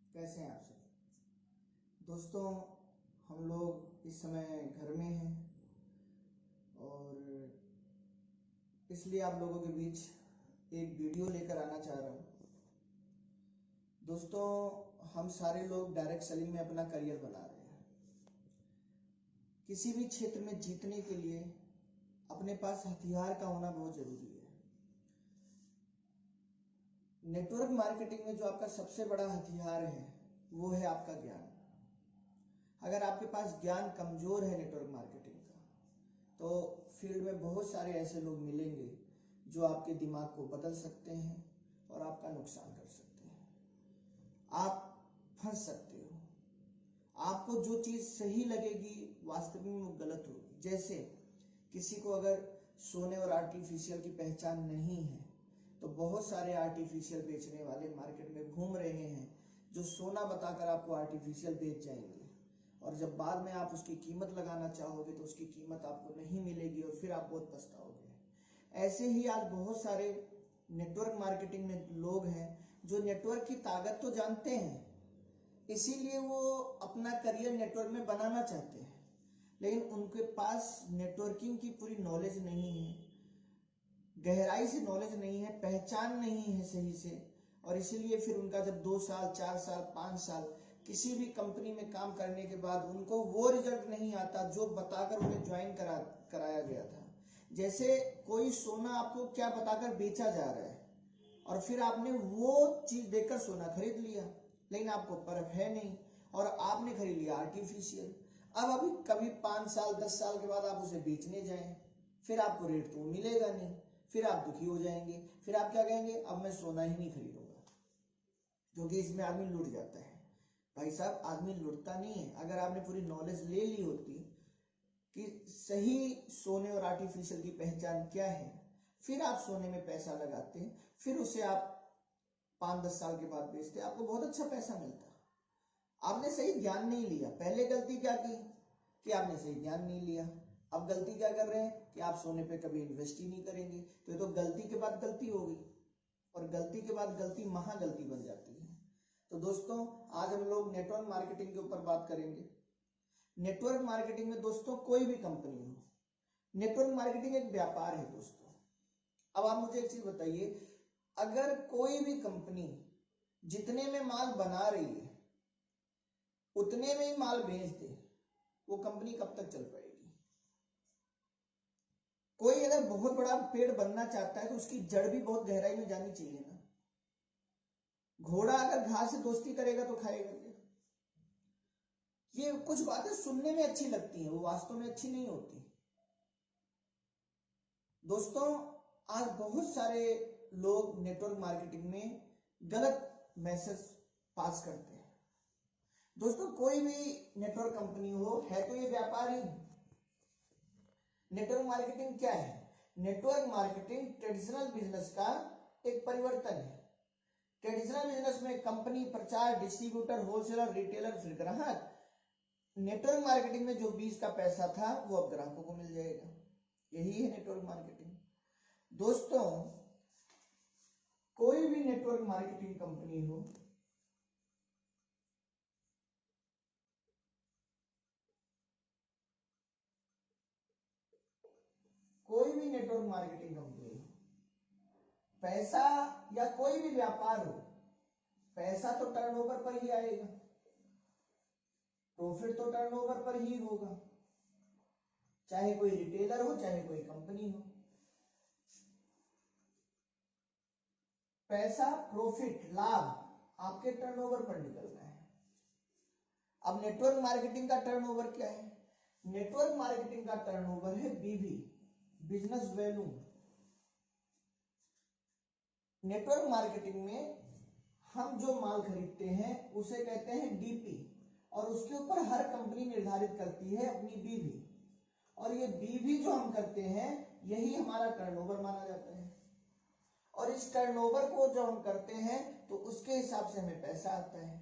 कैसे हैं आप सब दोस्तों। हम लोग इस समय घर में हैं और इसलिए आप लोगों के बीच एक वीडियो लेकर आना चाह रहा हूँ। दोस्तों, हम सारे लोग डायरेक्ट सेलिंग में अपना करियर बना रहे हैं। किसी भी क्षेत्र में जीतने के लिए अपने पास हथियार का होना बहुत जरूरी है। नेटवर्क मार्केटिंग में जो आपका सबसे बड़ा हथियार है वो है आपका ज्ञान। अगर आपके पास ज्ञान कमजोर है नेटवर्क मार्केटिंग का, तो फील्ड में बहुत सारे ऐसे लोग मिलेंगे जो आपके दिमाग को बदल सकते हैं और आपका नुकसान कर सकते हैं। आप फंस सकते हो। आपको जो चीज सही लगेगी वास्तविक में वो गलत होगी। जैसे किसी को अगर सोने और आर्टिफिशियल की पहचान नहीं है तो बहुत सारे आर्टिफिशियल बेचने वाले मार्केट में घूम रहे हैं जो सोना बताकर आपको आर्टिफिशियल बेच जाएंगे, और जब बाद में आप उसकी कीमत लगाना चाहोगे तो उसकी कीमत आपको नहीं मिलेगी और फिर आप बहुत पछताओगे। ऐसे ही आज बहुत सारे नेटवर्क मार्केटिंग में लोग हैं जो नेटवर्क की ताकत तो जानते हैं, इसीलिए वो अपना करियर नेटवर्क में बनाना चाहते हैं, लेकिन उनके पास नेटवर्किंग की पूरी नॉलेज नहीं है, गहराई से नॉलेज नहीं है, पहचान नहीं है सही से, और इसीलिए फिर उनका जब 2 साल 4 साल 5 साल किसी भी कंपनी में काम करने के बाद उनको वो रिजल्ट नहीं आता जो बताकर उन्हें ज्वाइन कराया गया था। जैसे कोई सोना आपको क्या बताकर बेचा जा रहा है और फिर आपने वो चीज देखकर सोना खरीद लिया, लेकिन आपको परख है नहीं और आपने खरीद लिया आर्टिफिशियल। अब अभी कभी 5 साल 10 साल के बाद आप उसे बेचने जाएं, फिर आपको रेट तो मिलेगा नहीं, फिर आप दुखी हो जाएंगे, फिर आप क्या कहेंगे, अब मैं सोना ही नहीं खरीदूंगा, क्योंकि इसमें आदमी लुट जाता है। भाई साहब, आदमी लुटता नहीं है। अगर आपने पूरी नॉलेज ले ली होती कि सही सोने और आर्टिफिशियल की पहचान क्या है, फिर आप सोने में पैसा लगाते, फिर उसे आप 5-10 साल के बाद बेचते, आपको बहुत अच्छा पैसा मिलता। आपने सही ज्ञान नहीं लिया। पहले गलती क्या की कि आपने सही ज्ञान नहीं लिया। अब गलती क्या कर रहे हैं कि आप सोने पे कभी इन्वेस्ट ही नहीं करेंगे, तो ये तो गलती के बाद गलती होगी, और गलती के बाद गलती महा गलती बन जाती है। तो दोस्तों, आज हम लोग नेटवर्क मार्केटिंग के ऊपर बात करेंगे। नेटवर्क मार्केटिंग में दोस्तों कोई भी कंपनी हो, नेटवर्क मार्केटिंग एक व्यापार है दोस्तों। अब आप मुझे एक चीज बताइए, अगर कोई भी कंपनी जितने में माल बना रही है उतने में ही माल बेच दे, वो कंपनी कब तक चल पाएगी? कोई अगर बहुत बड़ा पेड़ बनना चाहता है तो उसकी जड़ भी बहुत गहराई में जानी चाहिए ना। घोड़ा अगर घास से दोस्ती करेगा तो खाएगा क्या? ये कुछ बातें सुनने में अच्छी लगती हैं, वो वास्तव में अच्छी नहीं होती। दोस्तों, आज बहुत सारे लोग नेटवर्क मार्केटिंग में गलत मैसेज पास करते हैं। दोस्तों, कोई भी नेटवर्क कंपनी हो, है तो ये व्यापार ही। नेटवर्क मार्केटिंग क्या है? नेटवर्क मार्केटिंग ट्रेडिशनल बिजनेस का एक परिवर्तन है। ट्रेडिशनल बिजनेस में कंपनी, प्रचार, डिस्ट्रीब्यूटर, होलसेलर, रिटेलर, फिर ग्राहक। नेटवर्क मार्केटिंग में जो बीच का पैसा था वो अब ग्राहकों को मिल जाएगा। यही है नेटवर्क मार्केटिंग। दोस्तों, कोई भी नेटवर्क मार्केटिंग कंपनी हो, कोई भी नेटवर्क मार्केटिंग कंपनी हो, पैसा या कोई भी व्यापार हो, पैसा तो टर्नओवर पर ही आएगा, प्रॉफिट तो टर्नओवर पर ही होगा, चाहे कोई रिटेलर हो चाहे कोई कंपनी हो। पैसा, प्रॉफिट, लाभ आपके टर्नओवर पर निकलना है। अब नेटवर्क मार्केटिंग का टर्नओवर क्या है? नेटवर्क मार्केटिंग का टर्नओवर है बीवी, बिजनेस वैल्यू। नेटवर्क मार्केटिंग में हम जो माल खरीदते हैं उसे कहते हैं डीपी, और उसके ऊपर हर कंपनी निर्धारित करती है अपनी बीवी, और ये बीवी जो हम करते हैं यही हमारा टर्नओवर माना जाता है। और इस टर्नओवर को जब हम करते हैं तो उसके हिसाब से हमें पैसा आता है।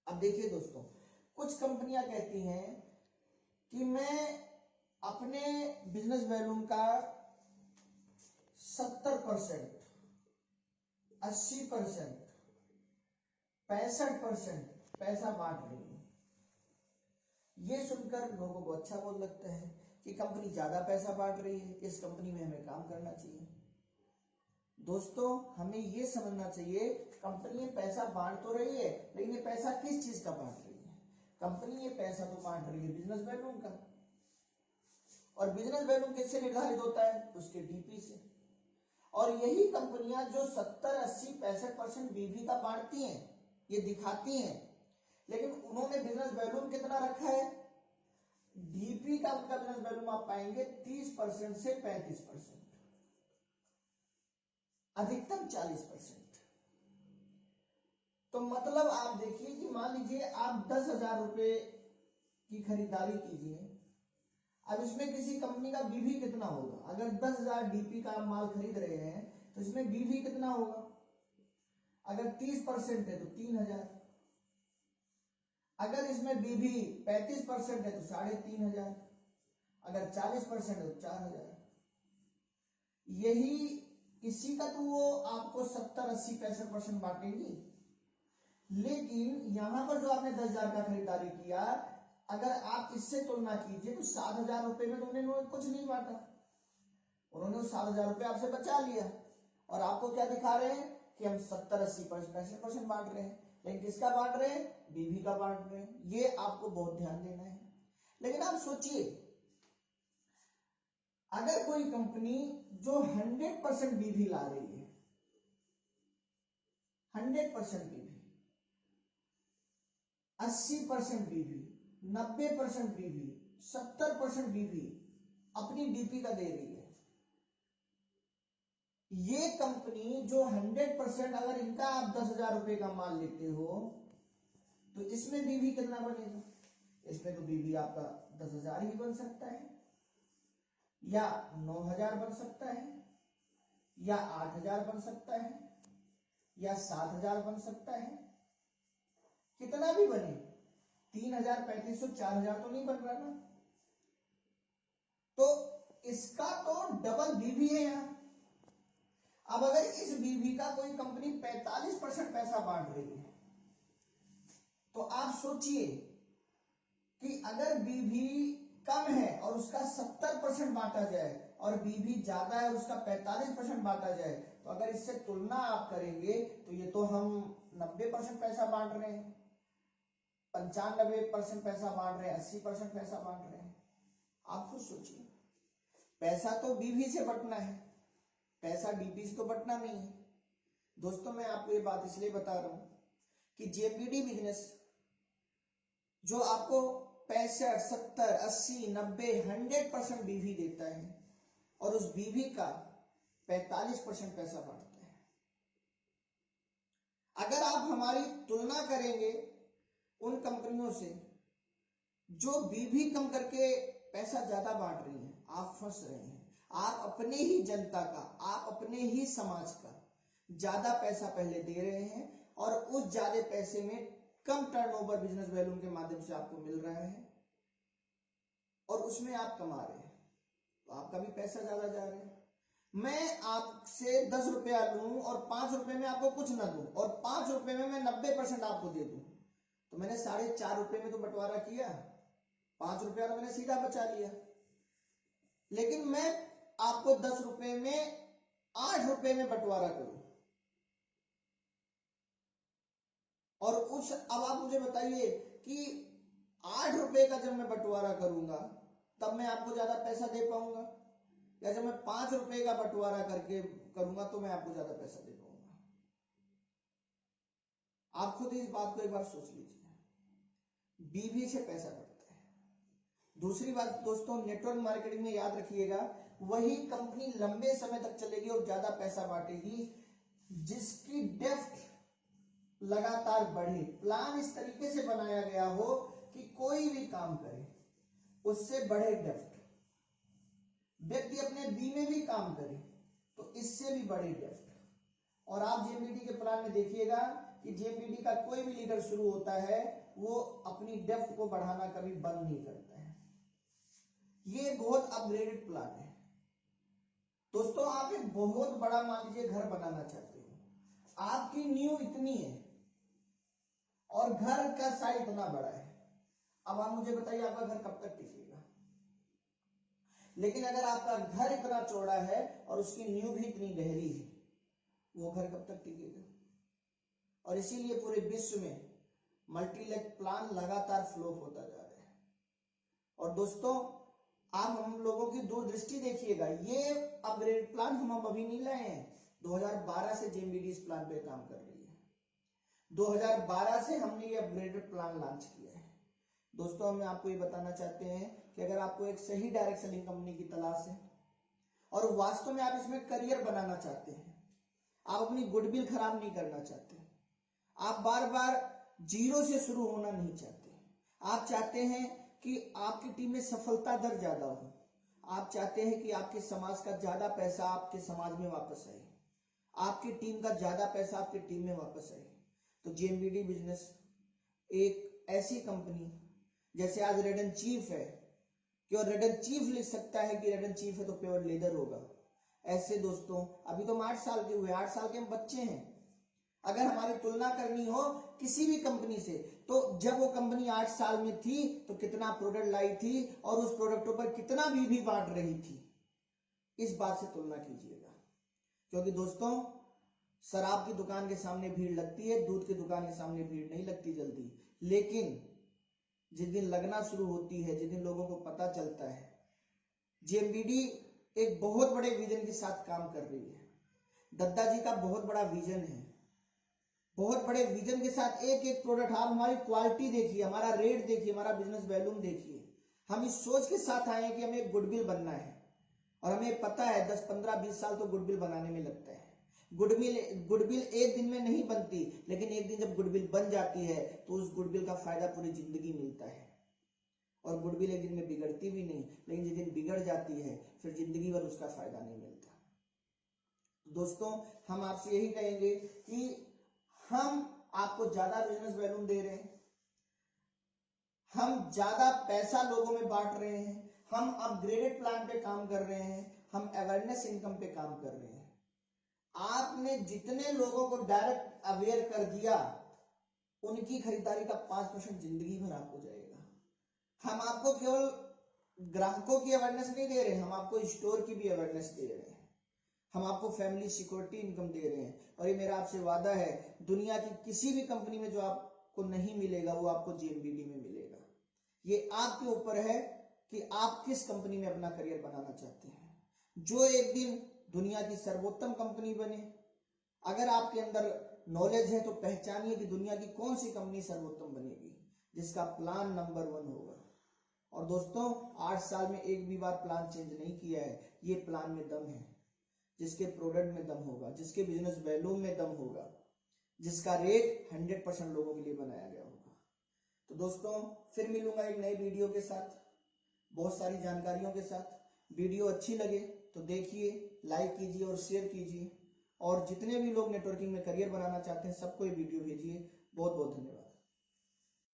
अब देखिए दोस्तों, कुछ कंपनियां कहती हैं कि मैं अपने बिजनेस वॉल्यूम का 70%, 80%, 65% पैसा बांट रही है। ये सुनकर लोगों को अच्छा बहुत लगता है कि कंपनी ज्यादा पैसा बांट रही है, इस कंपनी में हमें काम करना चाहिए। दोस्तों हमें ये समझना चाहिए कंपनी पैसा बांट तो रही है, लेकिन ये पैसा किस चीज का बांट रही है? कंपनी ये पैसा तो बांट रही है बिजनेस वॉल्यूम का, और बिजनेस वॉल्यूम किससे निर्धारित होता है? उसके डीपी से। और यही कंपनियां जो 70, 80, 65% बीवी का बांटती हैं, ये दिखाती हैं, लेकिन उन्होंने बिजनेस वॉल्यूम कितना रखा है? डीपी का उनका बिजनेस वॉल्यूम आप पाएंगे 30% से 35%, अधिकतम 40%। तो मतलब आप देखिए कि मान लीजिए आप 10,000 रुपए की खरीदारी कीजिए, अब इसमें किसी कंपनी का बीवी कितना होगा? अगर 10,000 डीपी का आप माल खरीद रहे हैं तो इसमें बीवी कितना होगा? अगर 30% है तो 3,000, अगर इसमें बीवी 35% है तो 3,500, अगर 40% है तो 4,000। यही इसी का तो वो आपको 70, 80, 65% बांटेंगी। लेकिन यहां पर जो आपने 10,000 का खरीदारी किया, अगर आप इससे तुलना कीजिए तो 7,000 रुपए में तो उन्होंने कुछ नहीं बांटा, उन्होंने 7,000 रुपए आपसे बचा लिया, और आपको क्या दिखा रहे हैं कि हम 70, 80, 65% बांट रहे हैं, लेकिन किसका बांट रहे हैं? बीवी का बांट रहे हैं। ये आपको बहुत ध्यान देना है। लेकिन आप सोचिए, अगर कोई कंपनी जो 100% बीवी ला रही है, 100% बीवी, 80% बीवी, 90% बीवी, 70% बीवी अपनी डीपी का दे रही है, ये कंपनी जो 100%, अगर इनका आप 10,000 रुपए का माल लेते हो तो इसमें बीवी कितना बनेगा? इसमें तो बीवी आपका 10,000 ही बन सकता है, या 9,000 बन सकता है, या 8,000 बन सकता है, या 7,000 बन सकता है। कितना भी बने, 3,000, 3,500, 4,000 तो नहीं बन रहा ना। तो इसका तो डबल बीवी है यहां। अब अगर इस बीवी का कोई कंपनी 45% पैसा बांट रही है, तो आप सोचिए कि अगर बीवी कम है और उसका 70% बांटा जाए, और बीवी ज्यादा है उसका 45% बांटा जाए, तो अगर इससे तुलना आप करेंगे तो ये तो हम 90% पैसा बांट रहे हैं, 95% पैसा बांट रहे हैं, 80% पैसा बांट रहे हैं। आप खुद सोचिए, पैसा तो बीवी से बंटना है, पैसा डीपी से तो बंटना नहीं है। दोस्तों मैं आपको ये बात इसलिए बता रहा हूं कि जेपीडी बिजनेस जो आपको 65, 70, 80, 90, 100% बीवी देता है, और उस बीवी का 45% पैसा बांटता है। अगर आप हमारी तुलना करेंगे उन कंपनियों से जो बीवी कम करके पैसा ज्यादा बांट रही हैं, आप फंस रहे हैं। आप अपने ही जनता का, आप अपने ही समाज का ज्यादा पैसा पहले दे रहे हैं, और उस ज्यादा पैसे में कम टर्नओवर बिजनेस वॉल्यूम के माध्यम से आपको मिल रहा है, और उसमें आप कमा रहे हैं, तो आपका भी पैसा ज्यादा जा रहा है। मैं आपसे 10 रुपया लूं और 5 रुपए में आपको कुछ ना दूं, और 5 रुपए में मैं 90% आपको दे दूं, तो मैंने 4.5 रुपए में तो बंटवारा किया, 5 रुपया तो मैंने सीधा बचा लिया। लेकिन मैं आपको 10 रुपए में 8 रुपए में बंटवारा करूं, और अब आप मुझे बताइए कि 8 रुपए का जब मैं बंटवारा करूंगा तब मैं आपको ज्यादा पैसा दे पाऊंगा, या जब मैं 5 रुपए का बंटवारा करके करूंगा तो मैं आपको ज्यादा पैसा दे पाऊंगा? आप खुद इस बात को एक बार सोच लीजिए। बीवी से पैसा बढ़ता है। दूसरी बात दोस्तों, नेटवर्क मार्केटिंग में याद रखिएगा, वही कंपनी लंबे समय तक चलेगी और ज्यादा पैसा बांटेगी जिसकी डेप्थ लगातार बढ़े। प्लान इस तरीके से बनाया गया हो कि कोई भी काम करे उससे बढ़े डेप्थ, व्यक्ति अपने बी में भी काम करे तो इससे भी बढ़े डेप्थ। और आप जेपीटी के प्लान में देखिएगा कि जेपीटी का कोई भी लीडर शुरू होता है वो अपनी डेप्थ को बढ़ाना कभी बंद नहीं करता है। ये बहुत अपग्रेडेड प्लान है दोस्तों। आप एक बहुत बड़ा मान लीजिए घर बनाना चाहते हो, आपकी नींव इतनी है, और घर का साइज इतना बड़ा है। अब आप मुझे बताइए आपका घर कब तक टिकेगा। लेकिन अगर आपका घर इतना चौड़ा है और उसकी नींव भी इतनी गहरी है, वो घर कब तक टिकेगा। और इसीलिए पूरे विश्व में मल्टीलेग प्लान लगातार फ्लॉप होता जा रहा है। और दोस्तों आप हम लोगों की दूरदृष्टि देखिएगा, ये अपग्रेड प्लान हम अभी नहीं लाए हैं। 2012 से जेएमबीडी इस प्लान पे काम कर रही है। 2012 से हमने ये अपग्रेडेड प्लान लॉन्च किया है। दोस्तों हम आपको ये बताना चाहते हैं कि अगर आपको एक सही डायरेक्ट सेलिंग कंपनी की तलाश है और वास्तव में आप इसमें करियर बनाना चाहते हैं, आप अपनी गुडविल खराब नहीं करना चाहते, आप बार बार जीरो से शुरू होना नहीं चाहते, आप चाहते हैं कि आपकी टीम में सफलता दर ज्यादा हो, आप चाहते हैं कि आपके समाज का ज्यादा पैसा आपके समाज में वापस आए, आपकी टीम का ज्यादा पैसा आपकी टीम में वापस आए, तो जेएमबीडी बिजनेस एक ऐसी कंपनी, जैसे आज रेड एंड चीफ है कि और रेड एंड चीफ लिख सकता है कि रेड एंड चीफ है तो प्योर लेदर होगा। ऐसे दोस्तों अभी तो हम 8 साल के हुए, 8 साल के हम बच्चे हैं। अगर हमारी तुलना करनी हो किसी भी कंपनी से, तो जब वो कंपनी 8 साल में थी तो कितना प्रोडक्ट लाई थी और उस प्रोडक्टों पर कितना भी बांट रही थी, इस बात से तुलना कीजिएगा। क्योंकि दोस्तों शराब की दुकान के सामने भीड़ लगती है, दूध की दुकान के सामने भीड़ नहीं लगती जल्दी, लेकिन जिस दिन लगना शुरू होती है, जिस दिन लोगों को पता चलता है, जेएमबीडी एक बहुत बड़े विजन के साथ काम कर रही है। दद्दा जी का बहुत बड़ा विजन है, बहुत बड़े विजन के साथ एक एक प्रोडक्ट, आप हमारी क्वालिटी देखिए, हमारा रेट देखिए, हमारा बिजनेस वॉल्यूम देखिए। हम इस सोच के साथ आए हैं कि हमें गुडविल बनना है और हमें पता है 10, 15, 20 साल तो गुडविल बनाने में लगता है। गुडविल एक दिन में नहीं बनती, लेकिन एक दिन जब गुडविल बन जाती है तो उस गुडविल का फायदा पूरी जिंदगी मिलता है। और गुडविल एक दिन में बिगड़ती भी नहीं, लेकिन जिस दिन बिगड़ जाती है फिर जिंदगी भर उसका फायदा नहीं मिलता। दोस्तों हम आपसे यही कहेंगे कि हम आपको ज्यादा बिजनेस वॉल्यूम दे रहे हैं, हम ज्यादा पैसा लोगों में बांट रहे हैं, हम अपग्रेडेड प्लान पे काम कर रहे हैं, हम अवेयरनेस इनकम पे काम कर रहे हैं। आपने जितने लोगों को डायरेक्ट अवेयर कर दिया, उनकी खरीदारी का 5% जिंदगी भर आपको जाएगा। हम आपको केवल ग्राहकों की अवेयरनेस नहीं दे रहे, हम आपको स्टोर की भी अवेयरनेस दे रहे हैं, हम आपको फैमिली सिक्योरिटी इनकम दे रहे हैं। और ये मेरा आपसे वादा है, दुनिया की किसी भी कंपनी में जो आपको नहीं मिलेगा वो आपको जेएमबीडी में मिलेगा। ये आपके ऊपर है कि आप किस कंपनी में अपना करियर बनाना चाहते हैं, जो एक दिन दुनिया की सर्वोत्तम कंपनी बने। अगर आपके अंदर नॉलेज है तो पहचानिए कि दुनिया की कौन सी कंपनी सर्वोत्तम बनेगी, जिसका प्लान नंबर 1 होगा। और दोस्तों 8 साल में एक भी बार प्लान चेंज नहीं किया है, ये प्लान में दम है, जिसके प्रोडक्ट में दम होगा, जिसके बिजनेस वैल्यूम में दम होगा, जिसका रेट 100% लोगों के लिए बनाया गया होगा। तो दोस्तों फिर मिलूंगा एक नई वीडियो के साथ, बहुत सारी जानकारियों के साथ। वीडियो अच्छी लगे तो देखिए, लाइक कीजिए और शेयर कीजिए, और जितने भी लोग नेटवर्किंग में करियर बनाना चाहते हैं सबको ये वीडियो भेजिए। बहुत बहुत धन्यवाद।